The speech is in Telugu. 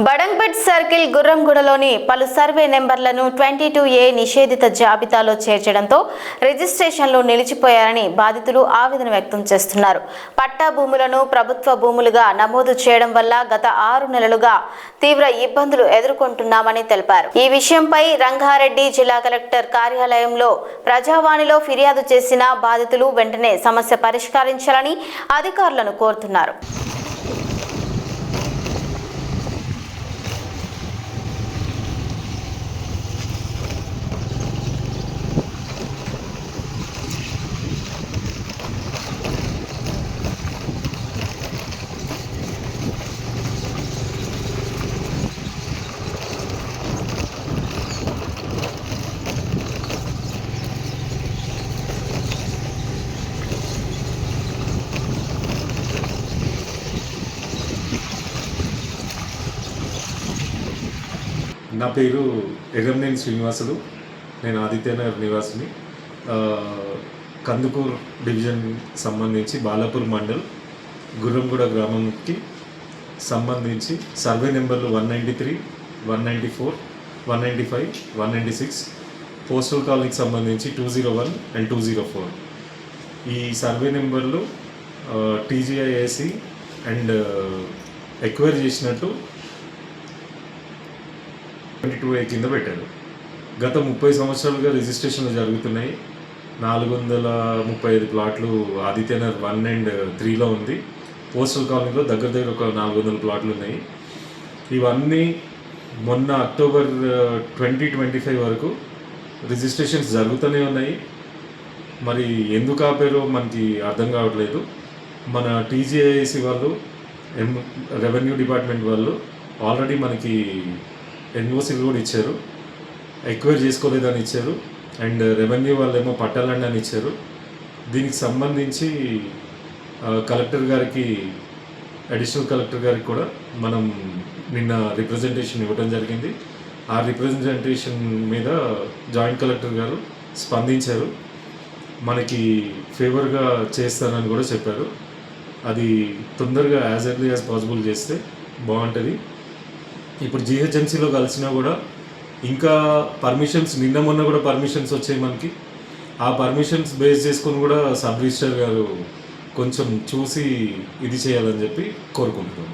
బడంగ్పేట్ సర్కిల్ గుర్రంగూడలోని పలు సర్వే నెంబర్లను 22A నిషేధిత జాబితాలో చేర్చడంతో రిజిస్ట్రేషన్లు నిలిచిపోయారని బాధితులు ఆవేదన వ్యక్తం చేస్తున్నారు. పట్టా భూములను ప్రభుత్వ భూములుగా నమోదు చేయడం వల్ల గత 6 నెలలుగా తీవ్ర ఇబ్బందులు ఎదుర్కొంటున్నామని తెలిపారు. ఈ విషయంపై రంగారెడ్డి జిల్లా కలెక్టర్ కార్యాలయంలో ప్రజావాణిలో ఫిర్యాదు చేసిన బాధితులు వెంటనే సమస్య పరిష్కరించాలని అధికారులను కోరుతున్నారు. నా పేరు ఎగంనేని శ్రీనివాసులు. నేను ఆదిత్యనగర్ నివాసిని. కందుకూర్ డివిజన్ సంబంధించి బాలాపూర్ మండల్ గుర్రంగూడ గ్రామంకి సంబంధించి సర్వే నెంబర్లు 193, 194, 195, 196, పోస్టల్ కాలనీకి సంబంధించి 201 అండ్ 204. ఈ సర్వే నెంబర్లు టీజీఐఏసి అండ్ ఎక్వైర్ చేసినట్టు 22A కింద పెట్టారు. గత 30 సంవత్సరాలుగా రిజిస్ట్రేషన్లు జరుగుతున్నాయి. 435 ప్లాట్లు ఆదిత్యనగర్ 1 అండ్ 3లో ఉంది. పోస్టల్ కాలనీలో దగ్గర ఒక 400 ప్లాట్లు ఉన్నాయి. ఇవన్నీ మొన్న అక్టోబర్ 2025 వరకు రిజిస్ట్రేషన్స్ జరుగుతూనే ఉన్నాయి. మరి ఎందుకు ఆపారో మనకి అర్థం కావట్లేదు. మన టీజీఐసి వాళ్ళు, రెవెన్యూ డిపార్ట్మెంట్ వాళ్ళు ఆల్రెడీ మనకి ఎన్ఓసీలు కూడా ఇచ్చారు. ఎక్వైర్ చేసుకోలేదని ఇచ్చారు. అండ్ రెవెన్యూ వాళ్ళు ఏమో పట్టాలండి అని ఇచ్చారు. దీనికి సంబంధించి కలెక్టర్ గారికి, అడిషనల్ కలెక్టర్ గారికి కూడా మనం నిన్న రిప్రజెంటేషన్ ఇవ్వడం జరిగింది. ఆ రిప్రజెంటేషన్ మీద జాయింట్ కలెక్టర్ గారు స్పందించారు. మనకి ఫేవర్గా చేస్తానని కూడా చెప్పారు. అది తొందరగా యాజ్ ఎర్లీ యాజ్ పాసిబుల్ చేస్తే బాగుంటుంది. ఇప్పుడు జిహెచ్ఎంసీలో కలిసినా కూడా ఇంకా పర్మిషన్స్ నిన్న మొన్న కూడా పర్మిషన్స్ వచ్చాయి మనకి. ఆ పర్మిషన్స్ బేస్ చేసుకొని కూడా సబ్ రిజిస్టర్ గారు కొంచెం చూసి ఇది చేయాలని చెప్పి కోరుకుంటున్నాం.